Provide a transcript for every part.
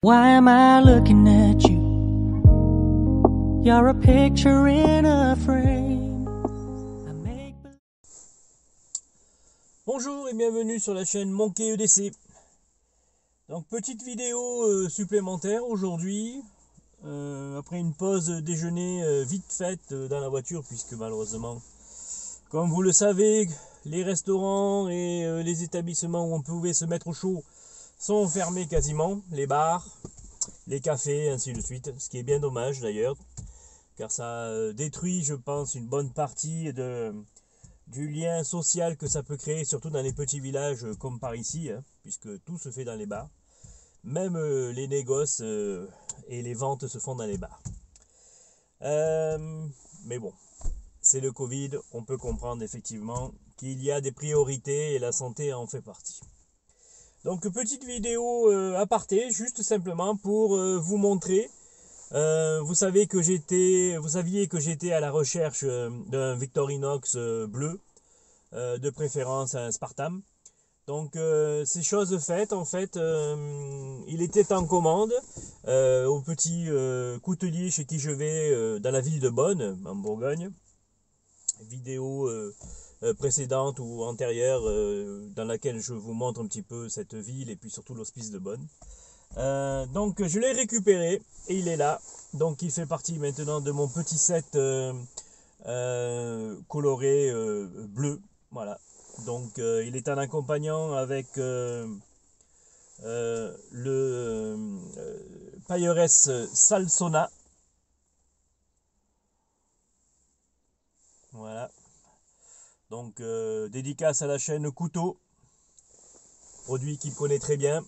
Why am I looking at you? You're a picture in a frame. Bonjour et bienvenue sur la chaîne Monkey EDC. Donc petite vidéo supplémentaire aujourd'hui, après une pause déjeuner vite faite dans la voiture, puisque malheureusement, comme vous le savez, les restaurants et les établissements où on pouvait se mettre au chaud sont fermés quasiment, les bars, les cafés, ainsi de suite, ce qui est bien dommage d'ailleurs, car ça détruit, je pense, une bonne partie du lien social que ça peut créer, surtout dans les petits villages comme par ici, puisque tout se fait dans les bars. Même les négoces et les ventes se font dans les bars. Mais bon, c'est le Covid, on peut comprendre effectivement qu'il y a des priorités et la santé en fait partie. Donc petite vidéo aparté, juste simplement pour vous montrer. Vous saviez que j'étais à la recherche d'un Victorinox bleu, de préférence un Spartan. Donc ces choses faites, en fait, il était en commande au petit coutelier chez qui je vais dans la ville de Bonne, en Bourgogne. Vidéo précédente ou antérieure dans laquelle je vous montre un petit peu cette ville et puis surtout l'hospice de Bonne. Donc je l'ai récupéré et il est là. Donc il fait partie maintenant de mon petit set coloré bleu. Voilà. Donc il est en accompagnant avec le Pailleres Salsona. Voilà. Donc dédicace à la chaîne Couteau, produit qu'il connaît très bien.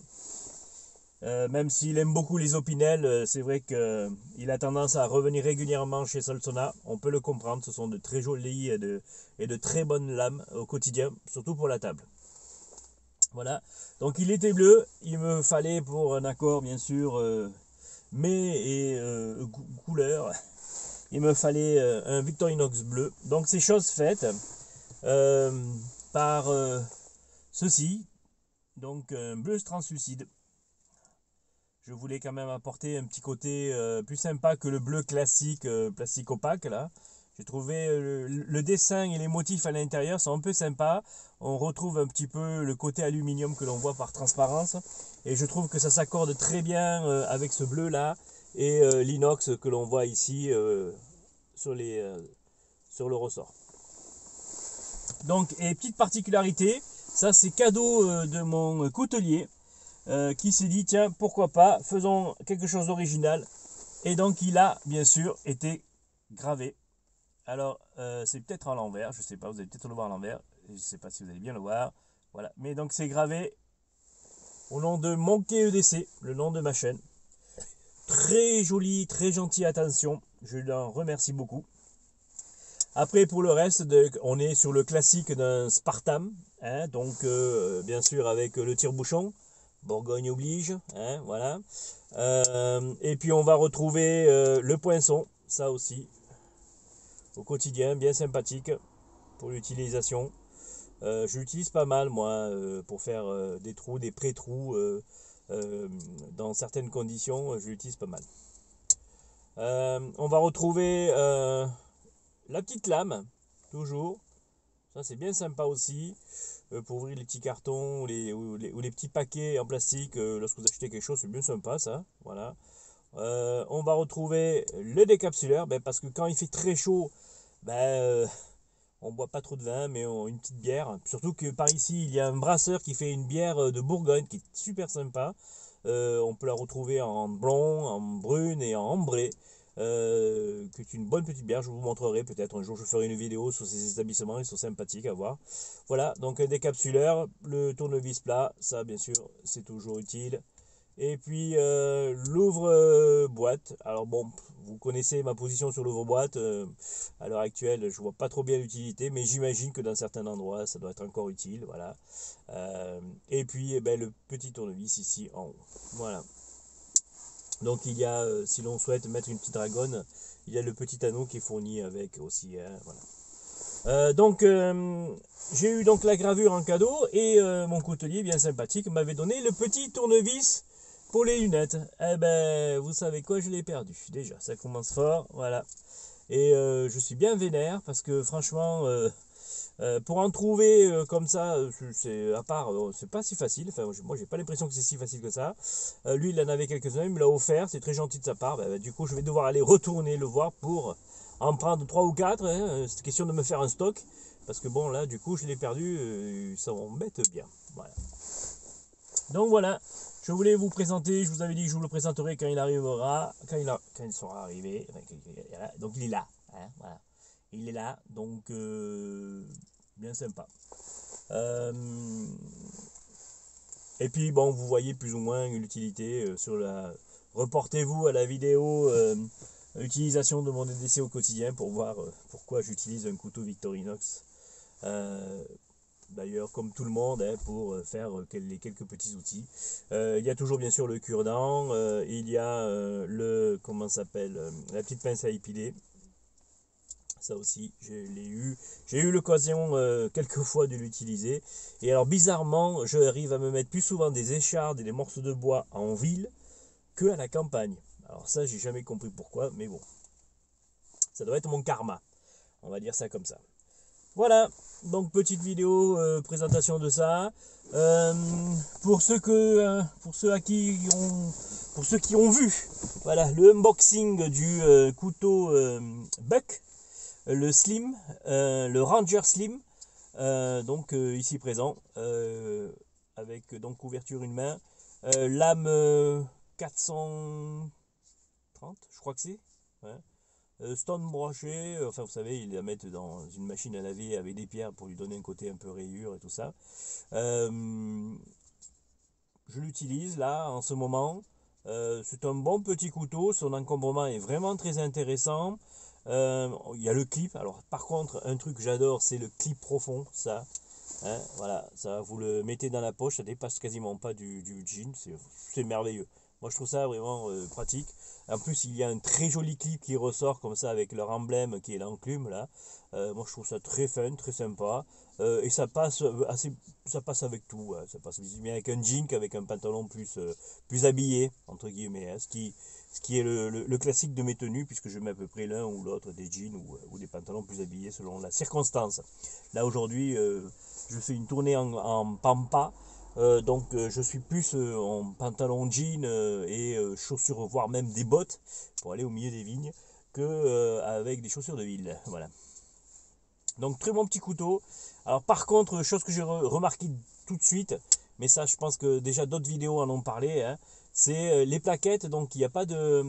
Même s'il aime beaucoup les opinels, c'est vrai qu'il a tendance à revenir régulièrement chez Salsona. On peut le comprendre, ce sont de très jolis et de très bonnes lames au quotidien, surtout pour la table. Voilà, donc il était bleu, il me fallait pour un accord bien sûr mets et couleur, il me fallait un Victorinox bleu. Donc c'est chose faite par ceci, donc un bleu translucide. Je voulais quand même apporter un petit côté plus sympa que le bleu classique, plastique opaque là. J'ai trouvé le dessin et les motifs à l'intérieur sont un peu sympas. On retrouve un petit peu le côté aluminium que l'on voit par transparence. Et je trouve que ça s'accorde très bien avec ce bleu là et l'inox que l'on voit ici sur le ressort. Donc, et petite particularité, ça c'est cadeau de mon coutelier. Qui s'est dit tiens pourquoi pas, faisons quelque chose d'original, et donc il a bien sûr été gravé. Alors c'est peut-être à l'envers, je sais pas, vous allez peut-être le voir à l'envers, je sais pas si vous allez bien le voir, voilà, mais donc c'est gravé au nom de Monkey EDC, le nom de ma chaîne. Très joli, très gentil, attention, je l'en remercie beaucoup. Après pour le reste, on est sur le classique d'un Spartan, hein, donc bien sûr avec le tire-bouchon, Bourgogne oblige, hein, voilà. Et puis on va retrouver le poinçon, ça aussi, au quotidien, bien sympathique pour l'utilisation. Je l'utilise pas mal moi pour faire des trous, des pré-trous dans certaines conditions, je l'utilise pas mal. On va retrouver la petite lame, toujours. Ça c'est bien sympa aussi pour ouvrir les petits cartons ou les petits paquets en plastique lorsque vous achetez quelque chose, c'est bien sympa ça. Voilà. On va retrouver le décapsuleur, parce que quand il fait très chaud, on boit pas trop de vin, mais une petite bière. Surtout que par ici il y a un brasseur qui fait une bière de Bourgogne qui est super sympa. On peut la retrouver en blond, en brune et en ambré. Qui est une bonne petite bière, je vous montrerai peut-être un jour, je ferai une vidéo sur ces établissements, ils sont sympathiques à voir. Voilà, donc un décapsuleur, le tournevis plat, ça bien sûr c'est toujours utile. Et puis l'ouvre-boîte, alors bon, vous connaissez ma position sur l'ouvre-boîte, à l'heure actuelle je vois pas trop bien l'utilité, mais j'imagine que dans certains endroits ça doit être encore utile, voilà. Et puis le petit tournevis ici en haut, voilà. Donc il y a, si l'on souhaite mettre une petite dragonne, il y a le petit anneau qui est fourni avec aussi, hein, voilà. Donc j'ai eu donc la gravure en cadeau et mon coutelier bien sympathique m'avait donné le petit tournevis pour les lunettes, eh ben, vous savez quoi, je l'ai perdu. Déjà, ça commence fort, voilà. Et je suis bien vénère parce que franchement, pour en trouver comme ça, c'est à part, c'est pas si facile. Enfin, moi, j'ai pas l'impression que c'est si facile que ça. Lui, il en avait quelques-uns, il me l'a offert, c'est très gentil de sa part. Du coup, je vais devoir aller retourner le voir pour en prendre 3 ou 4. Hein. C'est question de me faire un stock. Parce que bon, là, du coup, je l'ai perdu, ça m'embête bien. Voilà. Donc voilà, je voulais vous présenter, je vous avais dit que je vous le présenterai quand il arrivera, quand il sera arrivé. Donc il est là, hein, voilà. Il est là, donc bien sympa. Et puis bon, vous voyez plus ou moins l'utilité sur la. Reportez-vous à la vidéo utilisation de mon EDC au quotidien pour voir pourquoi j'utilise un couteau Victorinox. D'ailleurs, comme tout le monde, hein, pour faire les quelques petits outils. Il y a toujours bien sûr le cure-dent, il y a comment ça s'appelle, la petite pince à épiler. Ça aussi, j'ai eu l'occasion quelques fois de l'utiliser. Et alors bizarrement, j'arrive à me mettre plus souvent des échardes et des morceaux de bois en ville que à la campagne. Alors ça, j'ai jamais compris pourquoi, mais bon. Ça doit être mon karma. On va dire ça comme ça. Voilà, donc petite vidéo présentation de ça. Pour ceux qui ont vu, voilà, le unboxing du couteau Buck, le Slim, le Ranger Slim, donc ici présent, avec donc couverture une main, lame 430, je crois que c'est. Ouais. Stone broché, enfin vous savez, ils la mettent dans une machine à laver avec des pierres pour lui donner un côté un peu rayure et tout ça. Je l'utilise là en ce moment. C'est un bon petit couteau, son encombrement est vraiment très intéressant. Il y a le clip, alors par contre un truc que j'adore c'est le clip profond, ça. Hein, voilà, ça vous le mettez dans la poche, ça dépasse quasiment pas du jean, c'est merveilleux. Moi je trouve ça vraiment pratique. En plus il y a un très joli clip qui ressort comme ça avec leur emblème qui est l'enclume là. Moi je trouve ça très fun, très sympa. Et ça passe avec tout. Hein. Ça passe aussi bien avec un jean qu'avec un pantalon plus habillé, entre guillemets. Hein, ce qui est le classique de mes tenues, puisque je mets à peu près l'un ou l'autre des jeans ou des pantalons plus habillés selon la circonstance. Là aujourd'hui, je fais une tournée en pampa. Donc je suis plus en pantalon jean et chaussures, voire même des bottes pour aller au milieu des vignes, que avec des chaussures de ville. Voilà. Donc très bon petit couteau. Alors par contre, chose que j'ai remarqué tout de suite, mais ça je pense que déjà d'autres vidéos en ont parlé, hein, c'est les plaquettes. Donc il n'y a pas de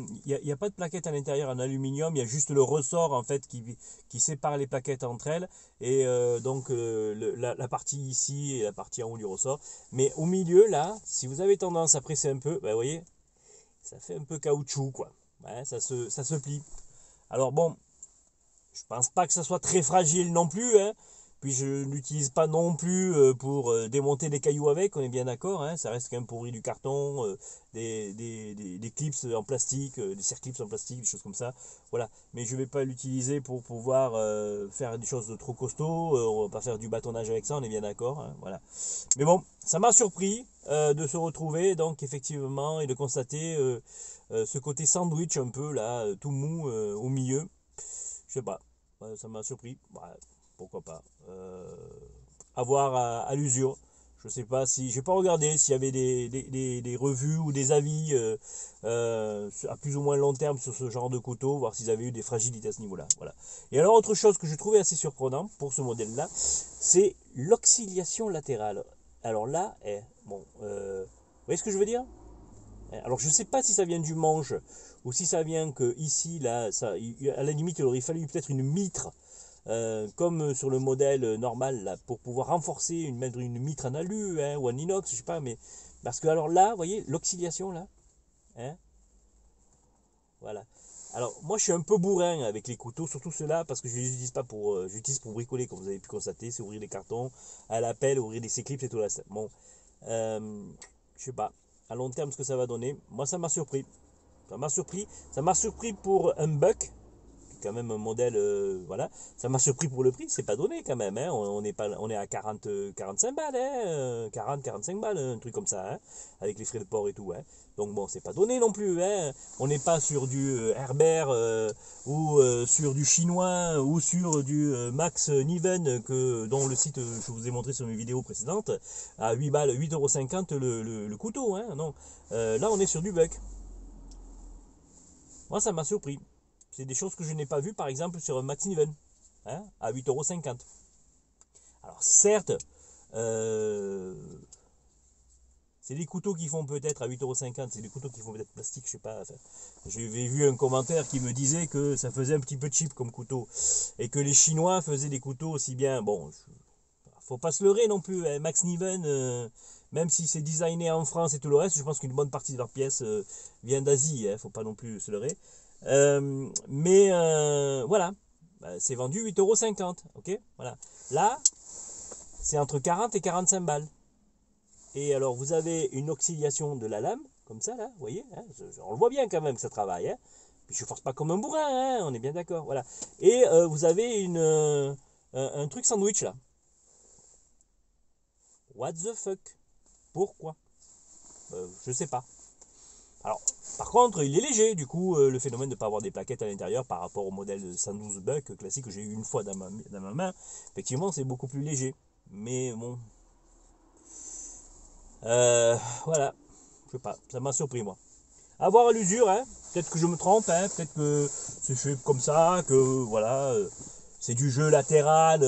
plaquettes à l'intérieur en aluminium, il y a juste le ressort en fait qui sépare les plaquettes entre elles. Et donc la partie ici et la partie en haut du ressort. Mais au milieu là, si vous avez tendance à presser un peu, vous voyez, ça fait un peu caoutchouc quoi. Ouais, ça se plie. Alors bon, je pense pas que ça soit très fragile non plus, hein. Puis je n'utilise pas non plus pour démonter des cailloux avec, on est bien d'accord, hein. Ça reste quand même pourri du carton, des clips en plastique, des serre-clips en plastique, des choses comme ça. Voilà. Mais je ne vais pas l'utiliser pour pouvoir faire des choses de trop costauds. On va pas faire du bâtonnage avec ça, on est bien d'accord, hein. Voilà. Mais bon, ça m'a surpris de se retrouver, donc effectivement, et de constater ce côté sandwich un peu là, tout mou au milieu. Je sais pas, ça m'a surpris. Bah, pourquoi pas. À voir à l'usure. Je sais pas si. J'ai pas regardé s'il y avait des revues ou des avis à plus ou moins long terme sur ce genre de couteau, voir s'ils avaient eu des fragilités à ce niveau-là. Voilà. Et alors, autre chose que je trouvais assez surprenant pour ce modèle-là, c'est l'oxydation latérale. Alors là, bon, vous voyez ce que je veux dire? Alors je ne sais pas si ça vient du manche ou si ça vient que ici, là, à la limite, il aurait fallu peut-être une mitre, comme sur le modèle normal, là, pour pouvoir renforcer, mettre une mitre en alu hein, ou en inox, je sais pas, mais parce que alors là, vous voyez, l'oxydation là, hein, voilà. Alors moi je suis un peu bourrin avec les couteaux, surtout ceux-là, parce que je les utilise pas pour, j'utilise pour bricoler, comme vous avez pu constater, c'est ouvrir des cartons à la pelle, ouvrir des C-clips et tout là. Bon, je sais pas, à long terme ce que ça va donner. Moi ça m'a surpris. Ça m'a surpris pour un buck, quand même un modèle, voilà. Ça m'a surpris pour le prix, c'est pas donné quand même, hein. On est à 45 balles, hein, 45 balles, un truc comme ça, hein, avec les frais de port et tout, hein. Donc bon, c'est pas donné non plus, hein. On n'est pas sur du Herbert ou sur du chinois ou sur du Max Niven dont le site je vous ai montré sur mes vidéos précédentes à 8 balles, 8,50 € le couteau, hein. Non, là on est sur du buck. Moi ça m'a surpris. C'est des choses que je n'ai pas vues par exemple sur un Max Niven, hein, à 8,50 €. Alors certes, c'est des couteaux qui font peut-être à 8,50 €, c'est des couteaux qui font peut-être plastique, je sais pas. Enfin, j'avais vu un commentaire qui me disait que ça faisait un petit peu cheap comme couteau. Et que les Chinois faisaient des couteaux aussi bien. Bon, faut pas se leurrer non plus, hein. Max Niven, même si c'est designé en France et tout le reste, je pense qu'une bonne partie de leurs pièces vient d'Asie, hein, faut pas non plus se leurrer. Mais voilà, c'est vendu 8,50 €, ok, voilà. Là, c'est entre 40 et 45 balles. Et alors, vous avez une oxydation de la lame, comme ça, là, vous voyez, hein, on le voit bien quand même que ça travaille, hein. Puis je ne force pas comme un bourrin, hein, on est bien d'accord, voilà. Et vous avez un truc sandwich, là. What the fuck? Pourquoi? Je sais pas. Alors, par contre, il est léger, du coup, le phénomène de ne pas avoir des plaquettes à l'intérieur par rapport au modèle 112 Buck classique que j'ai eu une fois dans ma main, effectivement, c'est beaucoup plus léger. Mais bon, voilà, je sais pas, ça m'a surpris moi. À voir à l'usure, hein. Peut-être que je me trompe, hein. Peut-être que c'est fait comme ça, que voilà, c'est du jeu latéral,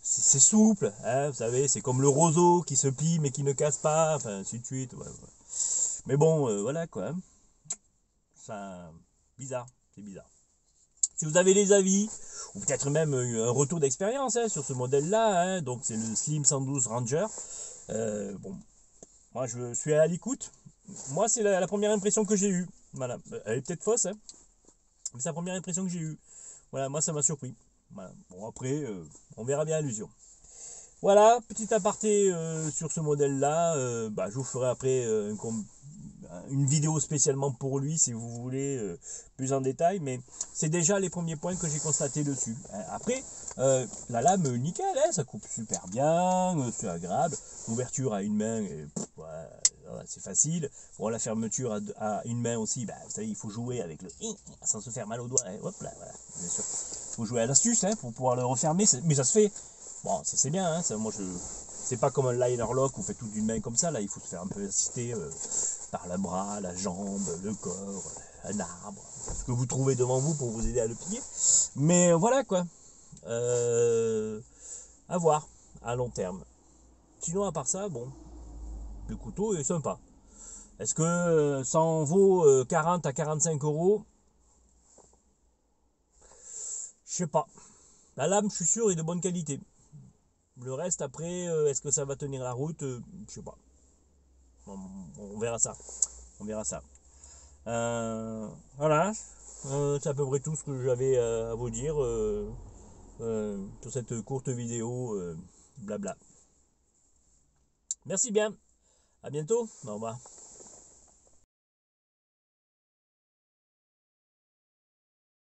c'est souple, hein, vous savez, c'est comme le roseau qui se plie mais qui ne casse pas, enfin ainsi de suite. Ouais, ouais. Mais bon, voilà quoi, hein. Ça, bizarre, c'est bizarre. Si vous avez des avis, ou peut-être même un retour d'expérience, hein, sur ce modèle-là, hein, donc c'est le Slim 112 Ranger. Bon, moi je suis à l'écoute. Moi c'est la première impression que j'ai eue. Voilà, elle est peut-être fausse, hein, mais c'est la première impression que j'ai eue. Voilà, moi ça m'a surpris. Voilà. Bon après, on verra bien à l'usure. Voilà, petit aparté sur ce modèle-là. Je vous ferai après une vidéo spécialement pour lui si vous voulez plus en détail, mais c'est déjà les premiers points que j'ai constatés dessus. Après, la lame nickel, hein, ça coupe super bien, c'est agréable. L'ouverture à une main, c'est facile. Bon, la fermeture à une main aussi, vous savez, il faut jouer avec le sans se faire mal aux doigts. Hein, hop là, voilà, bien sûr. Il faut jouer à l'astuce, hein, pour pouvoir le refermer, mais ça se fait. Bon, ça c'est bien, hein, ça, moi c'est pas comme un liner lock où on fait tout d'une main comme ça, là il faut se faire un peu assister par le bras, la jambe, le corps, un arbre, ce que vous trouvez devant vous pour vous aider à le plier. Mais voilà quoi, à voir à long terme. Sinon à part ça, bon, le couteau est sympa. Est-ce que ça en vaut 40 à 45 €? Je sais pas. La lame, je suis sûr, est de bonne qualité. Le reste, après, est-ce que ça va tenir la route? Je sais pas. On verra ça. On verra ça. Voilà. C'est à peu près tout ce que j'avais à vous dire sur cette courte vidéo. Blabla. Merci bien. À bientôt. Au revoir.